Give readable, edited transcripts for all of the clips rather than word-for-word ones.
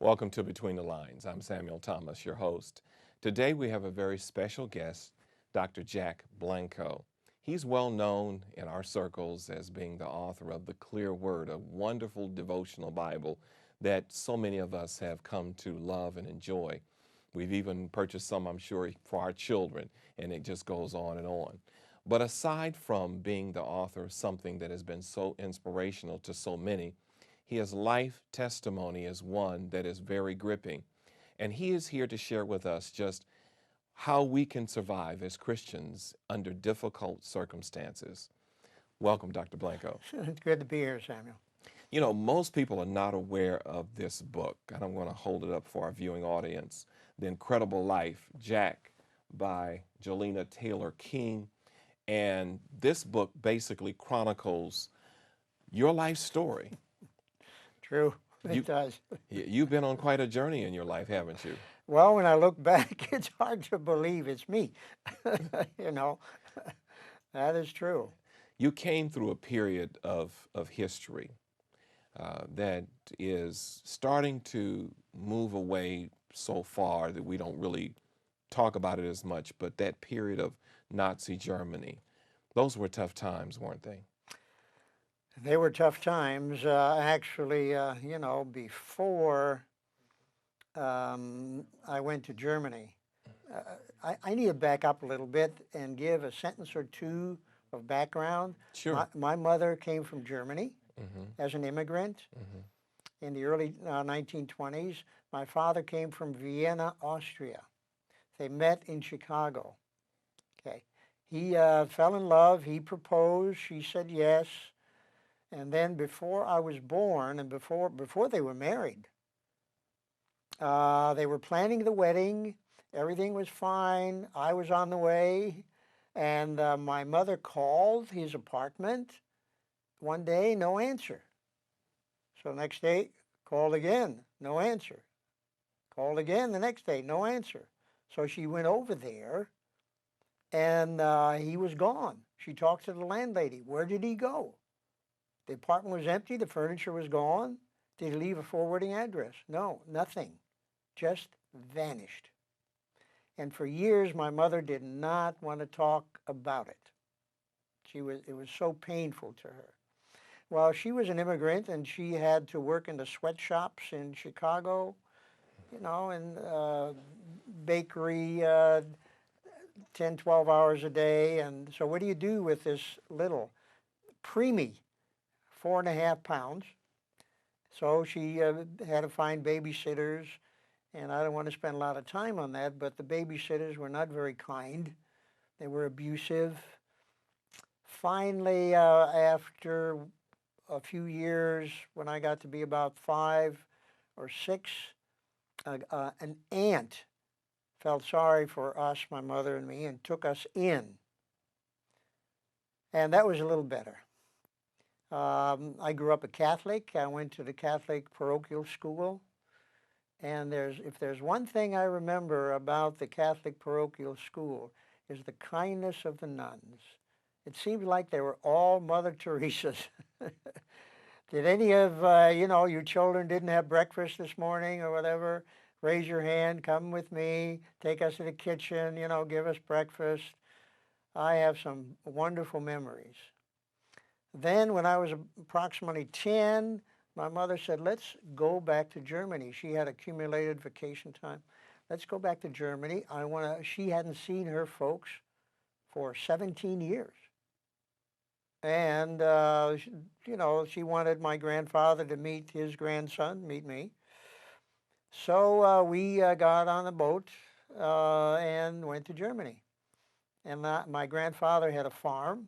Welcome to Between the Lines. I'm Samuel Thomas, your host. Today we have a very special guest, Dr. Jack Blanco. He's well known in our circles as being the author of The Clear Word, a wonderful devotional Bible that so many of us have come to love and enjoy. We've even purchased some, I'm sure, for our children, and it just goes on and on. But aside from being the author of something that has been so inspirational to so many, his life testimony is one that is very gripping. And he is here to share with us just how we can survive as Christians under difficult circumstances. Welcome, Dr. Blanco. It's good to be here, Samuel. You know, most people are not aware of this book, and I'm going to hold it up for our viewing audience. The Incredible Life, Jack, by Jelena Taylor King. And this book basically chronicles your life story. True, You, it does. you've been on quite a journey in your life, haven't you? Well, when I look back, it's hard to believe it's me. you know, that is true. You came through a period of history that is starting to move away so far that we don't really talk about it as much, but that period of Nazi Germany, those were tough times, weren't they? They were tough times. Actually, before I went to Germany, I need to back up a little bit and give a sentence or two of background. Sure. My mother came from Germany Hmm. as an immigrant Hmm. in the early 1920s. My father came from Vienna, Austria. They met in Chicago. Okay. He fell in love. He proposed. She said yes. And then before I was born and before they were married, they were planning the wedding. Everything was fine. I was on the way. And my mother called his apartment one day, no answer. So next day, called again, no answer. Called again the next day, no answer. So she went over there and he was gone. She talked to the landlady. Where did he go? The apartment was empty. The furniture was gone. Did he leave a forwarding address? No, nothing. Just vanished. And for years, my mother did not want to talk about it. It was so painful to her. Well, she was an immigrant and she had to work in the sweatshops in Chicago, and bakery 10, 12 hours a day. And so what do you do with this little preemie, 4.5 pounds? So she had to find babysitters, and I don't want to spend a lot of time on that, but the babysitters were not very kind. They were abusive. Finally, after a few years, when I got to be about 5 or 6, an aunt felt sorry for us, my mother and me, and took us in. And that was a little better. I grew up a Catholic. I went to the Catholic parochial school. And if there's one thing I remember about the Catholic parochial school is the kindness of the nuns. It seemed like they were all Mother Teresa's. Did any of your children didn't have breakfast this morning or whatever? Raise your hand, come with me, take us to the kitchen, give us breakfast. I have some wonderful memories. Then when I was approximately 10, my mother said, let's go back to Germany. She had accumulated vacation time. Let's go back to Germany. She hadn't seen her folks for 17 years. And, she wanted my grandfather to meet his grandson, meet me. So we got on a boat and went to Germany. And my grandfather had a farm,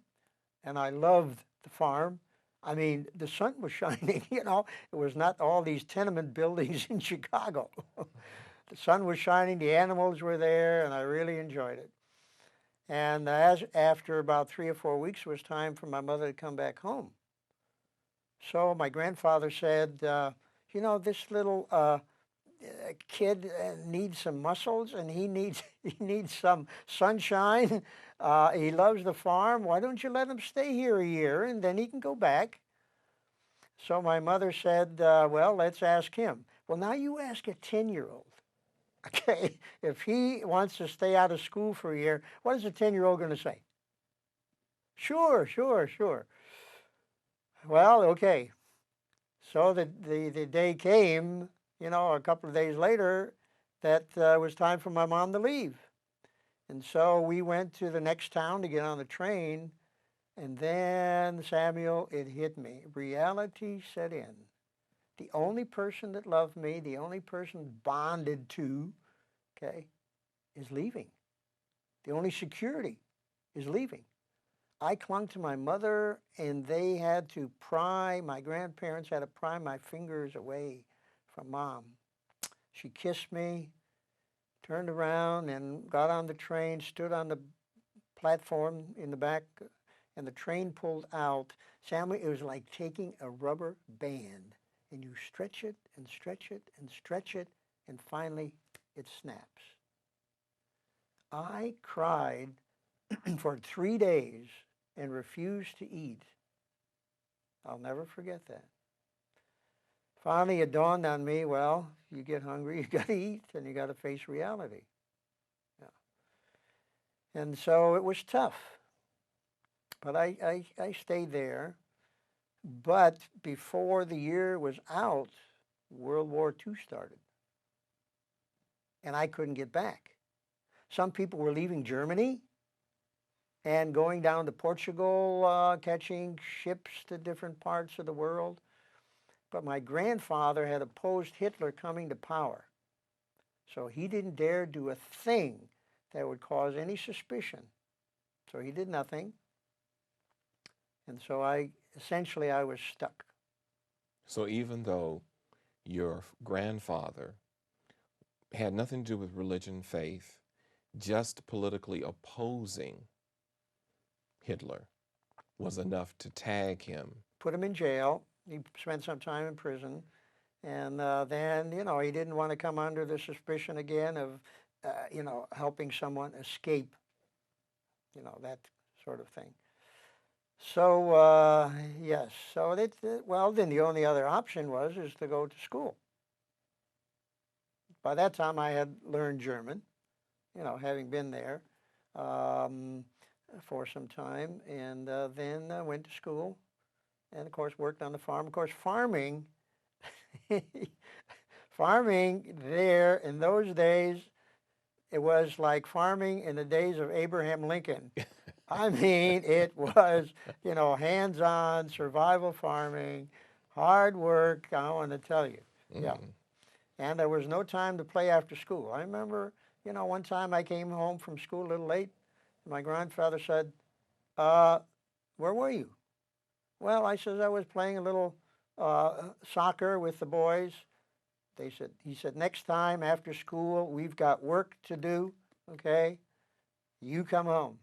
and I loved the farm. I mean, the sun was shining, It was not all these tenement buildings in Chicago. The sun was shining, the animals were there, and I really enjoyed it. And after about 3 or 4 weeks, it was time for my mother to come back home. So my grandfather said, this little kid needs some muscles, and he needs some sunshine. He loves the farm. Why don't you let him stay here a year, and then he can go back? So my mother said, well, let's ask him. Well, now you ask a 10-year-old, okay, if he wants to stay out of school for a year, what is a 10-year-old going to say? Sure, sure, sure. Well, okay. So the day came, a couple of days later, that it was time for my mom to leave. And so we went to the next town to get on the train. And then, Samuel, it hit me. Reality set in. The only person that loved me, the only person bonded to, okay, is leaving. The only security is leaving. I clung to my mother, and they had to my grandparents had to pry my fingers away from mom. She kissed me, turned around, and got on the train, stood on the platform in the back, and the train pulled out. Samuel, it was like taking a rubber band, and you stretch it and stretch it and stretch it, and finally it snaps. I cried for 3 days and refused to eat. I'll never forget that. Finally, it dawned on me, well, you get hungry, you got to eat, and you got to face reality. Yeah. And so it was tough. But I stayed there. But before the year was out, World War II started. And I couldn't get back. Some people were leaving Germany and going down to Portugal, catching ships to different parts of the world. But my grandfather had opposed Hitler coming to power. So he didn't dare do a thing that would cause any suspicion. So he did nothing. And so I was stuck. So even though your grandfather had nothing to do with religion, faith, just politically opposing Hitler was enough to tag him. Put him in jail. He spent some time in prison. And then, he didn't want to come under the suspicion again of, helping someone escape, that sort of thing. So, yes. So, then the only other option is to go to school. By that time, I had learned German, having been there for some time. And then I went to school and, of course, worked on the farm. Of course, farming there in those days, it was like farming in the days of Abraham Lincoln. I mean, it was, hands-on survival farming, hard work, I want to tell you. Yeah. And there was no time to play after school. I remember, one time I came home from school a little late. My grandfather said, where were you? Well, I said I was playing a little soccer with the boys. He said, next time after school, we've got work to do, okay? You come home.